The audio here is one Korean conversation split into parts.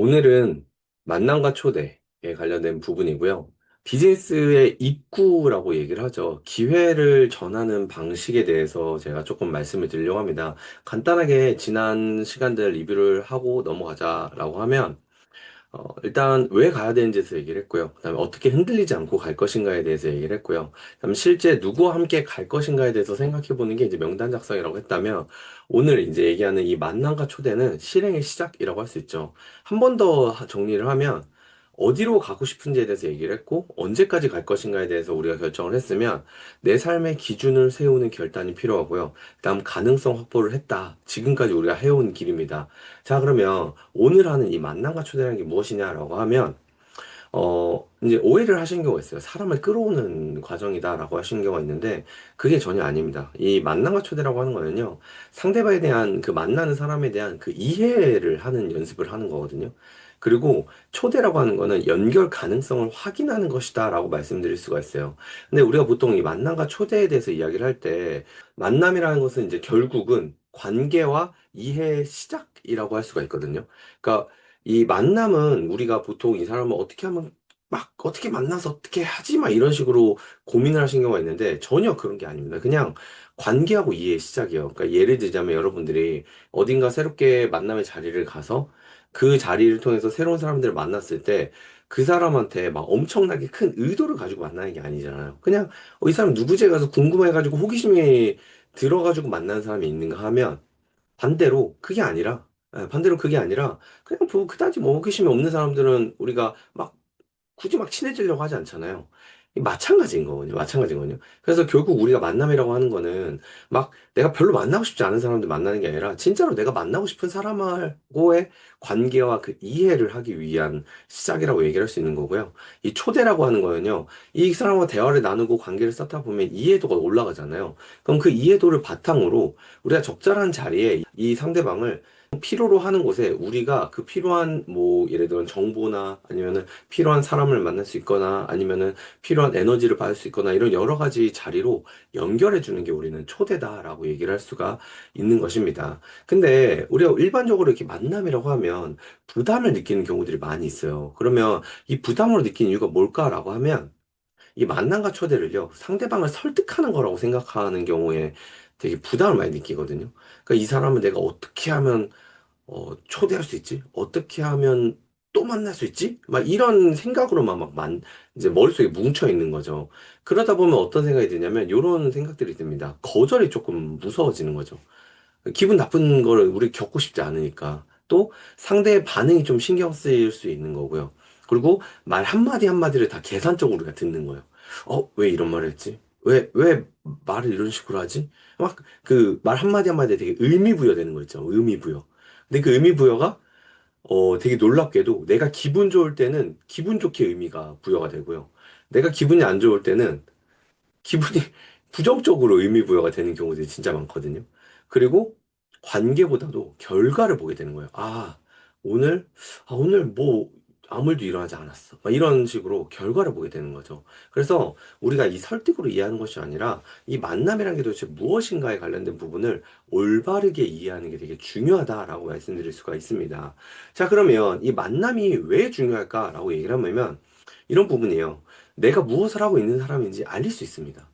오늘은 만남과 초대에 관련된 부분이고요. 비즈니스의 입구라고 얘기를 하죠. 기회를 전하는 방식에 대해서 제가 조금 말씀을 드리려고 합니다. 간단하게 지난 시간들 리뷰를 하고 넘어가자라고 하면, 일단 왜 가야 되는지에 대해서 얘기를 했고요. 그다음에 어떻게 흔들리지 않고 갈 것인가에 대해서 얘기를 했고요. 그다음에 실제 누구와 함께 갈 것인가에 대해서 생각해 보는 게 이제 명단 작성이라고 했다면, 오늘 이제 얘기하는 이 만남과 초대는 실행의 시작이라고 할 수 있죠. 한 번 더 정리를 하면 어디로 가고 싶은지에 대해서 얘기를 했고, 언제까지 갈 것인가에 대해서 우리가 결정을 했으면 내 삶의 기준을 세우는 결단이 필요하고요. 그다음 가능성 확보를 했다. 지금까지 우리가 해온 길입니다. 자, 그러면 오늘 하는 이 만남과 초대라는 게 무엇이냐라고 하면, 이제 오해를 하시는 경우가 있어요. 사람을 끌어오는 과정이다라고 하시는 경우가 있는데, 그게 전혀 아닙니다. 이 만남과 초대라고 하는 거는요, 상대방에 대한 그 만나는 사람에 대한 그 이해를 하는 연습을 하는 거거든요. 그리고 초대라고 하는 거는 연결 가능성을 확인하는 것이다라고 말씀드릴 수가 있어요. 근데 우리가 보통 이 만남과 초대에 대해서 이야기를 할 때, 만남이라는 것은 이제 결국은 관계와 이해의 시작이라고 할 수가 있거든요. 그러니까 이 만남은 우리가 보통 이 사람을 어떻게 하면 막 어떻게 만나서 어떻게 하지 막 이런 식으로 고민을 하신 경우가 있는데 전혀 그런 게 아닙니다. 그냥 관계하고 이해의 시작이에요. 그러니까 예를 들자면 여러분들이 어딘가 새롭게 만남의 자리를 가서 그 자리를 통해서 새로운 사람들을 만났을 때 그 사람한테 막 엄청나게 큰 의도를 가지고 만나는 게 아니잖아요. 그냥 이 사람 누구지 가서 궁금해가지고 호기심이 들어가지고 만나는 사람이 있는가 하면 반대로 그게 아니라 반대로 그게 아니라 그냥 뭐 그다지 뭐 호기심이 없는 사람들은 우리가 막 굳이 막 친해지려고 하지 않잖아요. 마찬가지인 거거든요. 마찬가지인 거거든요. 그래서 결국 우리가 만남이라고 하는 거는 막 내가 별로 만나고 싶지 않은 사람들 만나는 게 아니라 진짜로 내가 만나고 싶은 사람하고의 관계와 그 이해를 하기 위한 시작이라고 얘기를 할 수 있는 거고요. 이 초대라고 하는 거는요. 이 사람과 대화를 나누고 관계를 쌓다 보면 이해도가 올라가잖아요. 그럼 그 이해도를 바탕으로 우리가 적절한 자리에 이 상대방을 필요로 하는 곳에 우리가 그 필요한 뭐 예를 들어 정보나 아니면은 필요한 사람을 만날 수 있거나 아니면은 필요한 에너지를 받을 수 있거나 이런 여러 가지 자리로 연결해 주는 게 우리는 초대다라고 얘기를 할 수가 있는 것입니다. 근데 우리가 일반적으로 이렇게 만남이라고 하면 부담을 느끼는 경우들이 많이 있어요. 그러면 이 부담으로 느끼는 이유가 뭘까라고 하면 이 만남과 초대를요, 상대방을 설득하는 거라고 생각하는 경우에 되게 부담을 많이 느끼거든요. 그러니까 이 사람을 내가 어떻게 하면 초대할 수 있지? 어떻게 하면 또 만날 수 있지? 막 이런 생각으로만 이제 머릿속에 뭉쳐 있는 거죠. 그러다 보면 어떤 생각이 드냐면, 이런 생각들이 듭니다. 거절이 조금 무서워지는 거죠. 기분 나쁜 거를 우리 겪고 싶지 않으니까. 또 상대의 반응이 좀 신경 쓰일 수 있는 거고요. 그리고 말 한마디 한마디를 다 계산적으로 우리가 듣는 거예요. 왜 이런 말을 했지? 왜 말을 이런 식으로 하지? 막 그 말 한마디 한마디에 되게 의미부여되는 거 있죠. 의미부여. 근데 그 의미부여가 되게 놀랍게도 내가 기분 좋을 때는 기분 좋게 의미가 부여가 되고요. 내가 기분이 안 좋을 때는 기분이 부정적으로 의미부여가 되는 경우들이 진짜 많거든요. 그리고 관계보다도 결과를 보게 되는 거예요. 오늘, 오늘 뭐, 아무 일도 일어나지 않았어. 막 이런 식으로 결과를 보게 되는 거죠. 그래서 우리가 이 설득으로 이해하는 것이 아니라 이 만남이라는 게 도대체 무엇인가에 관련된 부분을 올바르게 이해하는 게 되게 중요하다라고 말씀드릴 수가 있습니다. 자, 그러면 이 만남이 왜 중요할까라고 얘기를 하면 이런 부분이에요. 내가 무엇을 하고 있는 사람인지 알릴 수 있습니다.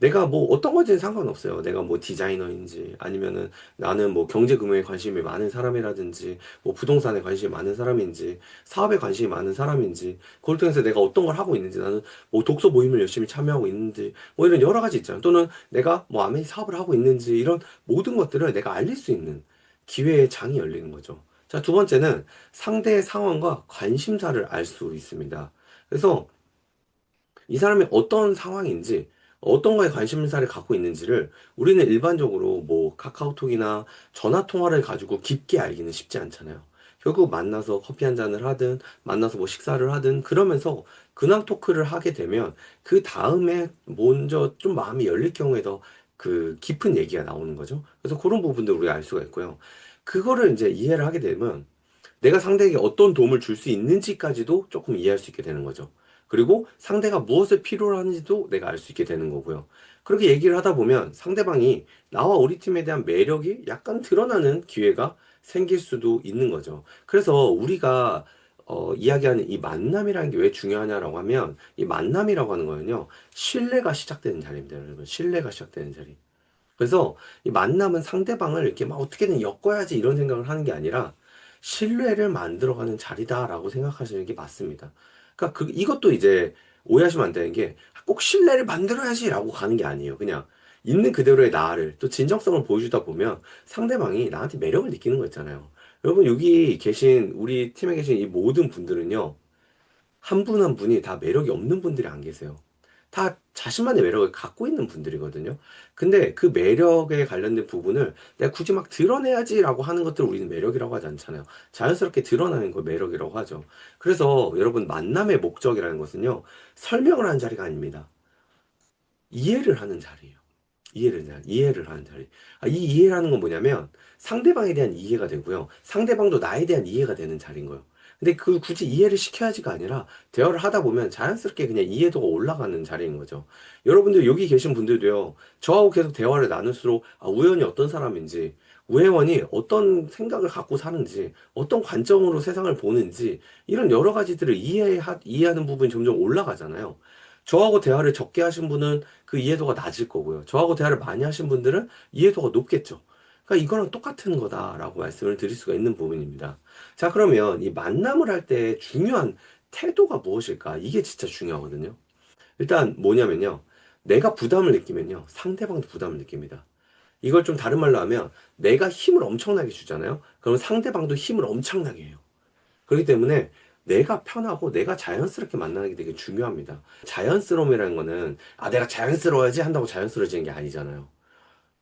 내가 뭐 어떤 건지는 상관없어요. 내가 뭐 디자이너인지 아니면은 나는 뭐 경제금융에 관심이 많은 사람이라든지 뭐 부동산에 관심이 많은 사람인지 사업에 관심이 많은 사람인지 그걸 통해서 내가 어떤 걸 하고 있는지 나는 뭐 독서 모임을 열심히 참여하고 있는지 뭐 이런 여러 가지 있잖아요. 또는 내가 뭐 아메이 사업을 하고 있는지 이런 모든 것들을 내가 알릴 수 있는 기회의 장이 열리는 거죠. 자, 두 번째는 상대의 상황과 관심사를 알 수 있습니다. 그래서 이 사람이 어떤 상황인지, 어떤 거에 관심사를 갖고 있는지를 우리는 일반적으로 뭐 카카오톡이나 전화 통화를 가지고 깊게 알기는 쉽지 않잖아요. 결국 만나서 커피 한 잔을 하든, 만나서 뭐 식사를 하든, 그러면서 근황 토크를 하게 되면 그 다음에 먼저 좀 마음이 열릴 경우에 더 그 깊은 얘기가 나오는 거죠. 그래서 그런 부분들 우리가 알 수가 있고요. 그거를 이제 이해를 하게 되면 내가 상대에게 어떤 도움을 줄 수 있는지까지도 조금 이해할 수 있게 되는 거죠. 그리고 상대가 무엇을 필요로 하는지도 내가 알 수 있게 되는 거고요. 그렇게 얘기를 하다 보면 상대방이 나와 우리 팀에 대한 매력이 약간 드러나는 기회가 생길 수도 있는 거죠. 그래서 우리가 이야기하는 이 만남이라는 게 왜 중요하냐라고 하면 이 만남이라고 하는 거는요, 신뢰가 시작되는 자리입니다, 여러분. 신뢰가 시작되는 자리. 그래서 이 만남은 상대방을 이렇게 막 어떻게든 엮어야지 이런 생각을 하는 게 아니라 신뢰를 만들어가는 자리다라고 생각하시는 게 맞습니다. 그러니까 이것도 이제 오해하시면 안 되는 게 꼭 신뢰를 만들어야지라고 가는 게 아니에요. 그냥 있는 그대로의 나를 또 진정성을 보여주다 보면 상대방이 나한테 매력을 느끼는 거 있잖아요. 여러분 여기 계신 우리 팀에 계신 이 모든 분들은요. 한 분 한 분이 다 매력이 없는 분들이 안 계세요. 다 자신만의 매력을 갖고 있는 분들이거든요. 근데 그 매력에 관련된 부분을 내가 굳이 막 드러내야지라고 하는 것들을 우리는 매력이라고 하지 않잖아요. 자연스럽게 드러나는 걸 매력이라고 하죠. 그래서 여러분 만남의 목적이라는 것은요. 설명을 하는 자리가 아닙니다. 이해를 하는 자리예요. 이해를 하는 자리. 이 이해라는 건 뭐냐면 상대방에 대한 이해가 되고요. 상대방도 나에 대한 이해가 되는 자리인 거예요. 근데 그 굳이 이해를 시켜야지가 아니라 대화를 하다 보면 자연스럽게 그냥 이해도가 올라가는 자리인 거죠. 여러분들 여기 계신 분들도요. 저하고 계속 대화를 나눌수록 우연히 어떤 사람인지, 우혜원이 어떤 생각을 갖고 사는지, 어떤 관점으로 세상을 보는지 이런 여러 가지들을 이해하는 부분이 점점 올라가잖아요. 저하고 대화를 적게 하신 분은 그 이해도가 낮을 거고요. 저하고 대화를 많이 하신 분들은 이해도가 높겠죠. 그러니까 이거랑 똑같은 거다라고 말씀을 드릴 수가 있는 부분입니다. 자, 그러면 이 만남을 할 때 중요한 태도가 무엇일까? 이게 진짜 중요하거든요. 일단 뭐냐면요. 내가 부담을 느끼면요. 상대방도 부담을 느낍니다. 이걸 좀 다른 말로 하면 내가 힘을 엄청나게 주잖아요. 그럼 상대방도 힘을 엄청나게 해요. 그렇기 때문에 내가 편하고 내가 자연스럽게 만나는 게 되게 중요합니다. 자연스러움이라는 거는 내가 자연스러워야지 한다고 자연스러워지는 게 아니잖아요.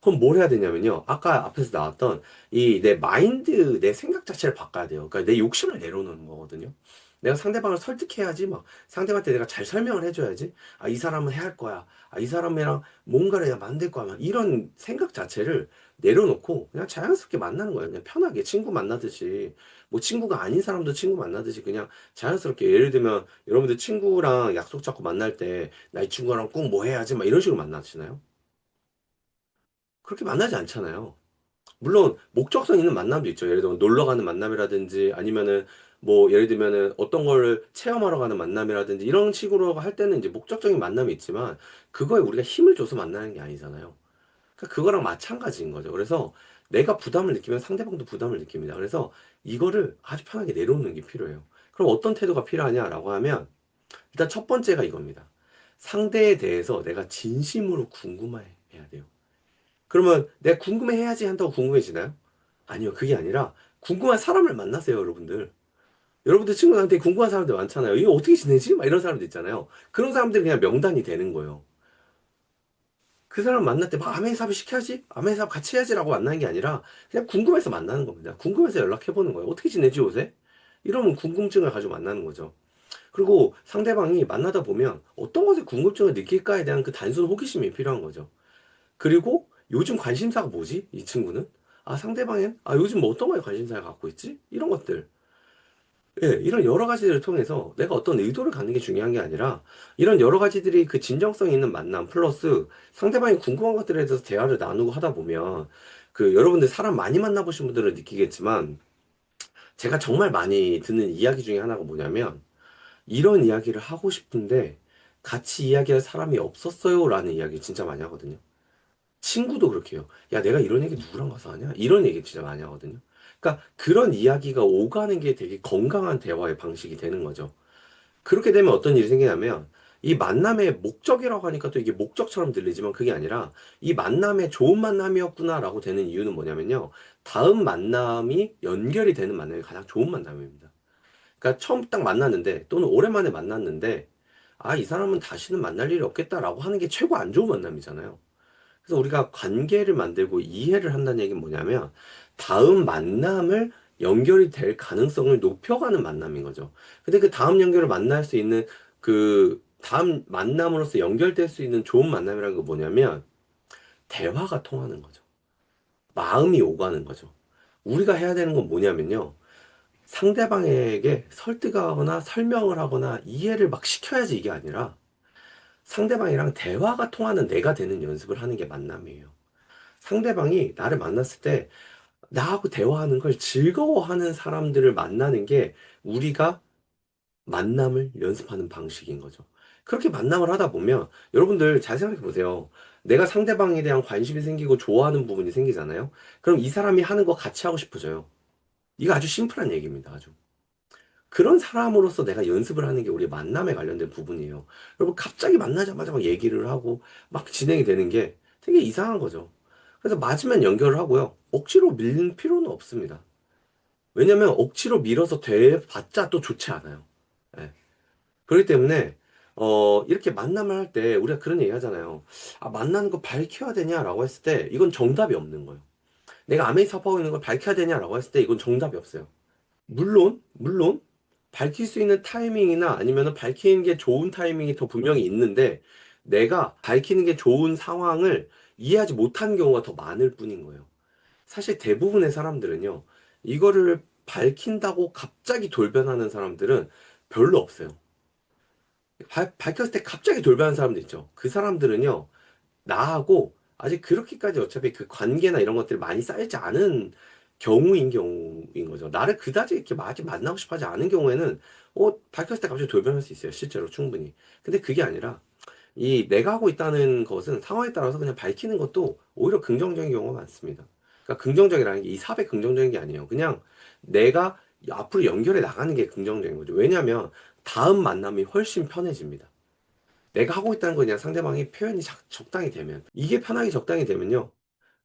그럼 뭘 해야 되냐면요. 아까 앞에서 나왔던 이 내 마인드, 내 생각 자체를 바꿔야 돼요. 그러니까 내 욕심을 내려놓는 거거든요. 내가 상대방을 설득해야지, 막 상대방한테 내가 잘 설명을 해줘야지. 이 사람은 해야 할 거야. 이 사람이랑 뭔가를 내가 만들 거야. 막 이런 생각 자체를 내려놓고 그냥 자연스럽게 만나는 거예요. 그냥 편하게 친구 만나듯이. 뭐 친구가 아닌 사람도 친구 만나듯이 그냥 자연스럽게. 예를 들면 여러분들 친구랑 약속 잡고 만날 때 나 이 친구랑 꼭 뭐 해야지 막 이런 식으로 만나시나요? 그렇게 만나지 않잖아요. 물론 목적성 있는 만남도 있죠. 예를 들면 놀러 가는 만남이라든지 아니면은 뭐 예를 들면은 어떤 걸 체험하러 가는 만남이라든지 이런 식으로 할 때는 이제 목적적인 만남이 있지만 그거에 우리가 힘을 줘서 만나는 게 아니잖아요. 그러니까 그거랑 마찬가지인 거죠. 그래서 내가 부담을 느끼면 상대방도 부담을 느낍니다. 그래서 이거를 아주 편하게 내려놓는 게 필요해요. 그럼 어떤 태도가 필요하냐라고 하면 일단 첫 번째가 이겁니다. 상대에 대해서 내가 진심으로 궁금해해야 돼요. 그러면 내가 궁금해해야지 한다고 궁금해지나요? 아니요, 그게 아니라 궁금한 사람을 만나세요, 여러분들. 여러분들 친구들한테 궁금한 사람들 많잖아요. 이거 어떻게 지내지? 막 이런 사람들 있잖아요. 그런 사람들이 그냥 명단이 되는 거예요. 그 사람 만날 때 막 아메이삽을 시켜야지? 아메이삽 같이 해야지라고 만나는 게 아니라 그냥 궁금해서 만나는 겁니다. 궁금해서 연락해보는 거예요. 어떻게 지내지, 요새? 이러면 궁금증을 가지고 만나는 거죠. 그리고 상대방이 만나다 보면 어떤 것에 궁금증을 느낄까에 대한 그 단순 호기심이 필요한 거죠. 그리고 요즘 관심사가 뭐지? 이 친구는? 상대방엔? 요즘 뭐 어떤 거에 관심사를 갖고 있지? 이런 것들. 예, 이런 여러 가지들을 통해서 내가 어떤 의도를 갖는 게 중요한 게 아니라 이런 여러 가지들이 그 진정성 있는 만남 플러스 상대방이 궁금한 것들에 대해서 대화를 나누고 하다 보면 그 여러분들 사람 많이 만나보신 분들은 느끼겠지만 제가 정말 많이 듣는 이야기 중에 하나가 뭐냐면 이런 이야기를 하고 싶은데 같이 이야기할 사람이 없었어요 라는 이야기 진짜 많이 하거든요. 친구도 그렇게 해요. 야, 내가 이런 얘기 누구랑 가서 하냐? 이런 얘기 진짜 많이 하거든요. 그러니까 그런 이야기가 오가는 게 되게 건강한 대화의 방식이 되는 거죠. 그렇게 되면 어떤 일이 생기냐면 이 만남의 목적이라고 하니까 또 이게 목적처럼 들리지만 그게 아니라 이 만남의 좋은 만남이었구나라고 되는 이유는 뭐냐면요. 다음 만남이 연결이 되는 만남이 가장 좋은 만남입니다. 그러니까 처음 딱 만났는데 또는 오랜만에 만났는데 이 사람은 다시는 만날 일이 없겠다라고 하는 게 최고 안 좋은 만남이잖아요. 그래서 우리가 관계를 만들고 이해를 한다는 얘기는 뭐냐면 다음 만남을 연결이 될 가능성을 높여가는 만남인 거죠. 근데 그 다음 연결을 만날 수 있는 그 다음 만남으로서 연결될 수 있는 좋은 만남이라는 거 뭐냐면 대화가 통하는 거죠. 마음이 오가는 거죠. 우리가 해야 되는 건 뭐냐면요. 상대방에게 설득하거나 설명을 하거나 이해를 막 시켜야지 이게 아니라 상대방이랑 대화가 통하는 내가 되는 연습을 하는 게 만남이에요. 상대방이 나를 만났을 때 나하고 대화하는 걸 즐거워하는 사람들을 만나는 게 우리가 만남을 연습하는 방식인 거죠. 그렇게 만남을 하다 보면 여러분들 잘 생각해 보세요. 내가 상대방에 대한 관심이 생기고 좋아하는 부분이 생기잖아요. 그럼 이 사람이 하는 거 같이 하고 싶어져요. 이거 아주 심플한 얘기입니다. 아주. 그런 사람으로서 내가 연습을 하는 게 우리 만남에 관련된 부분이에요. 여러분 갑자기 만나자마자 막 얘기를 하고 막 진행이 되는 게 되게 이상한 거죠. 그래서 맞으면 연결을 하고요. 억지로 밀는 필요는 없습니다. 왜냐면 억지로 밀어서 돼봤자 또 좋지 않아요. 예. 그렇기 때문에 이렇게 만남을 할 때 우리가 그런 얘기 하잖아요. 아, 만나는 거 밝혀야 되냐라고 했을 때 이건 정답이 없는 거예요. 내가 아메이 사업하고 있는 걸 밝혀야 되냐라고 했을 때 이건 정답이 없어요. 물론 밝힐 수 있는 타이밍이나 아니면은 밝히는 게 좋은 타이밍이 더 분명히 있는데 내가 밝히는 게 좋은 상황을 이해하지 못한 경우가 더 많을 뿐인 거예요. 사실 대부분의 사람들은요, 이거를 밝힌다고 갑자기 돌변하는 사람들은 별로 없어요. 밝혔을 때 갑자기 돌변하는 사람들 있죠. 그 사람들은요, 나하고 아직 그렇게까지 어차피 그 관계나 이런 것들이 많이 쌓이지 않은 경우인 거죠. 나를 그다지 이렇게 아직 만나고 싶어 하지 않은 경우에는, 밝혔을 때 갑자기 돌변할 수 있어요. 실제로 충분히. 근데 그게 아니라, 이 내가 하고 있다는 것은 상황에 따라서 그냥 밝히는 것도 오히려 긍정적인 경우가 많습니다. 그러니까 긍정적이라는 게 이 삽에 긍정적인 게 아니에요. 그냥 내가 앞으로 연결해 나가는 게 긍정적인 거죠. 왜냐하면 다음 만남이 훨씬 편해집니다. 내가 하고 있다는 거 그냥 상대방이 표현이 적당히 되면 이게 편하게 적당히 되면요.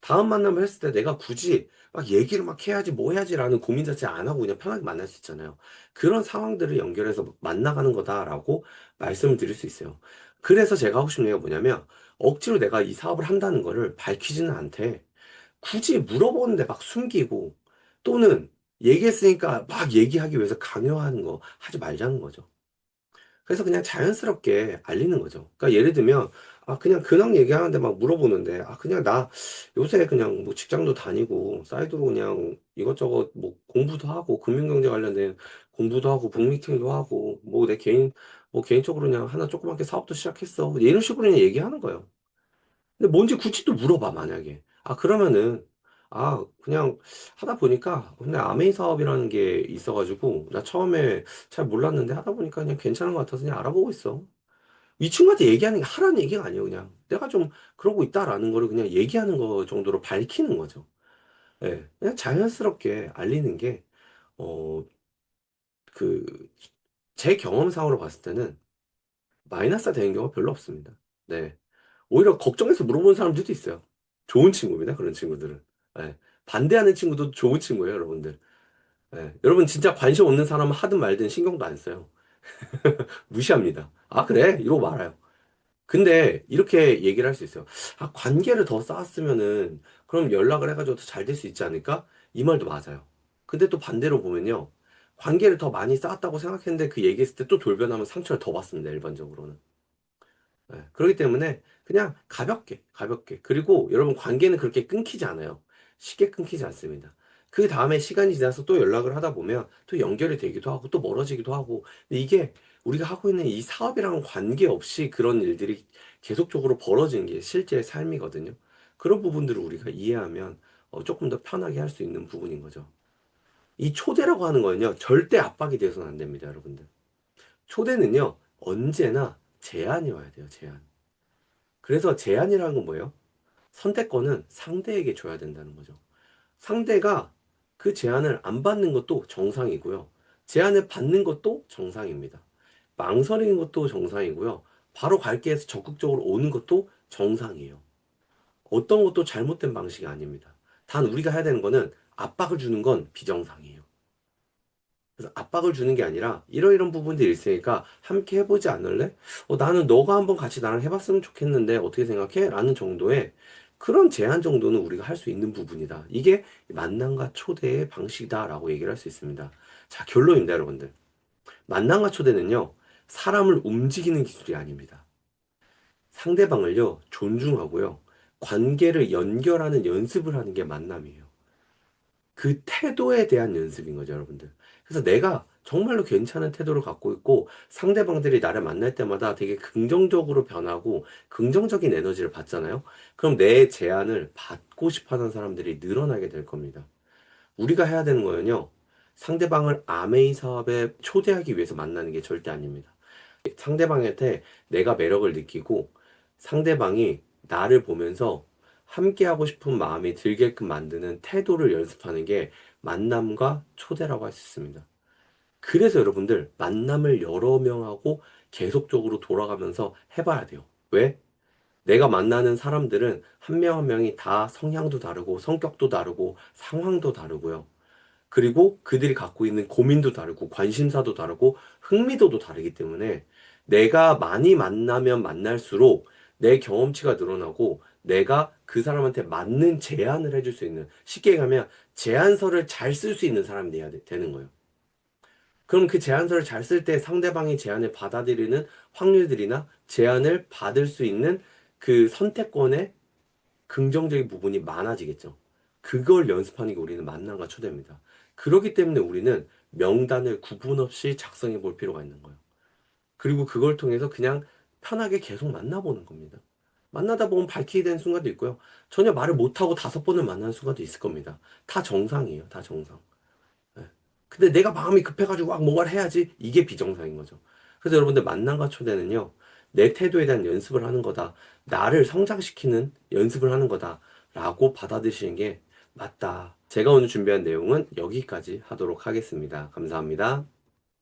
다음 만남을 했을 때 내가 굳이 막 얘기를 막 해야지 뭐 해야지라는 고민 자체 안 하고 그냥 편하게 만날 수 있잖아요. 그런 상황들을 연결해서 만나가는 거다라고 말씀을 드릴 수 있어요. 그래서 제가 하고 싶은 얘기가 뭐냐면 억지로 내가 이 사업을 한다는 거를 밝히지는 않되 굳이 물어보는데 막 숨기고 또는 얘기했으니까 막 얘기하기 위해서 강요하는 거 하지 말자는 거죠. 그래서 그냥 자연스럽게 알리는 거죠. 그러니까 예를 들면, 아, 그냥 근황 얘기하는데 막 물어보는데, 아, 그냥 나 요새 그냥 뭐 직장도 다니고, 사이드로 그냥 이것저것 뭐 공부도 하고, 금융경제 관련된 공부도 하고, 북미팅도 하고, 뭐 개인적으로 그냥 하나 조그맣게 사업도 시작했어. 이런 식으로 그냥 얘기하는 거예요. 근데 뭔지 굳이 또 물어봐, 만약에. 아, 그러면은, 아, 그냥 하다 보니까, 그냥 아메이 사업이라는 게 있어가지고, 나 처음에 잘 몰랐는데 하다 보니까 그냥 괜찮은 것 같아서 그냥 알아보고 있어. 이 친구한테 얘기하는 게 하라는 얘기가 아니에요, 그냥. 내가 좀 그러고 있다라는 거를 그냥 얘기하는 거 정도로 밝히는 거죠. 예. 그냥 자연스럽게 알리는 게, 어, 그, 제 경험상으로 봤을 때는 마이너스가 되는 경우가 별로 없습니다. 네. 오히려 걱정해서 물어보는 사람들도 있어요. 좋은 친구입니다, 그런 친구들은. 예. 반대하는 친구도 좋은 친구예요, 여러분들. 예. 여러분 진짜 관심 없는 사람은 하든 말든 신경도 안 써요. 무시합니다. 아, 그래? 이러고 말아요. 근데 이렇게 얘기를 할 수 있어요. 아, 관계를 더 쌓았으면은 그럼 연락을 해가지고 더 잘 될 수 있지 않을까? 이 말도 맞아요. 근데 또 반대로 보면요. 관계를 더 많이 쌓았다고 생각했는데 그 얘기했을 때 또 돌변하면 상처를 더 받습니다, 일반적으로는. 네, 그렇기 때문에 그냥 가볍게. 그리고 여러분 관계는 그렇게 끊기지 않아요. 쉽게 끊기지 않습니다. 그 다음에 시간이 지나서 또 연락을 하다 보면 또 연결이 되기도 하고 또 멀어지기도 하고. 근데 이게 우리가 하고 있는 이 사업이랑 관계없이 그런 일들이 계속적으로 벌어지는 게 실제 삶이거든요. 그런 부분들을 우리가 이해하면 조금 더 편하게 할 수 있는 부분인 거죠. 이 초대라고 하는 거는요, 절대 압박이 돼서는 안 됩니다, 여러분들. 초대는요, 언제나 제안이 와야 돼요, 제안. 그래서 제안이라는 건 뭐예요? 선택권은 상대에게 줘야 된다는 거죠. 상대가 그 제안을 안 받는 것도 정상이고요. 제안을 받는 것도 정상입니다. 망설이는 것도 정상이고요. 바로 갈게 해서 적극적으로 오는 것도 정상이에요. 어떤 것도 잘못된 방식이 아닙니다. 단 우리가 해야 되는 거는 압박을 주는 건 비정상이에요. 그래서 압박을 주는 게 아니라 이러이런 부분들이 있으니까 함께 해보지 않을래? 나는 너가 한번 같이 나랑 해봤으면 좋겠는데 어떻게 생각해? 라는 정도의 그런 제안 정도는 우리가 할 수 있는 부분이다. 이게 만남과 초대의 방식이다라고 얘기를 할 수 있습니다. 자, 결론입니다, 여러분들. 만남과 초대는요, 사람을 움직이는 기술이 아닙니다. 상대방을요, 존중하고요, 관계를 연결하는 연습을 하는 게 만남이에요. 그 태도에 대한 연습인 거죠, 여러분들. 그래서 내가 정말로 괜찮은 태도를 갖고 있고 상대방들이 나를 만날 때마다 되게 긍정적으로 변하고 긍정적인 에너지를 받잖아요. 그럼 내 제안을 받고 싶어 하는 사람들이 늘어나게 될 겁니다. 우리가 해야 되는 거는요, 상대방을 아메이 사업에 초대하기 위해서 만나는 게 절대 아닙니다. 상대방한테 내가 매력을 느끼고 상대방이 나를 보면서 함께하고 싶은 마음이 들게끔 만드는 태도를 연습하는 게 만남과 초대라고 할 수 있습니다. 그래서 여러분들 만남을 여러 명하고 계속적으로 돌아가면서 해봐야 돼요. 왜? 내가 만나는 사람들은 한 명 한 명이 다 성향도 다르고 성격도 다르고 상황도 다르고요. 그리고 그들이 갖고 있는 고민도 다르고 관심사도 다르고 흥미도도 다르기 때문에 내가 많이 만나면 만날수록 내 경험치가 늘어나고 내가 그 사람한테 맞는 제안을 해줄 수 있는, 쉽게 얘기하면 제안서를 잘 쓸 수 있는 사람이 되는 거예요. 그럼 그 제안서를 잘 쓸 때 상대방이 제안을 받아들이는 확률들이나 제안을 받을 수 있는 그 선택권의 긍정적인 부분이 많아지겠죠. 그걸 연습하는 게 우리는 만남과 초대입니다. 그렇기 때문에 우리는 명단을 구분 없이 작성해 볼 필요가 있는 거예요. 그리고 그걸 통해서 그냥 편하게 계속 만나보는 겁니다. 만나다 보면 밝히게 되는 순간도 있고요. 전혀 말을 못하고 5번을 만나는 순간도 있을 겁니다. 다 정상이에요. 다 정상. 예. 근데 내가 마음이 급해가지고 막 뭔가를 해야지, 이게 비정상인 거죠. 그래서 여러분들 만남과 초대는요, 내 태도에 대한 연습을 하는 거다. 나를 성장시키는 연습을 하는 거다. 라고 받아들이시는 게 맞다. 제가 오늘 준비한 내용은 여기까지 하도록 하겠습니다. 감사합니다.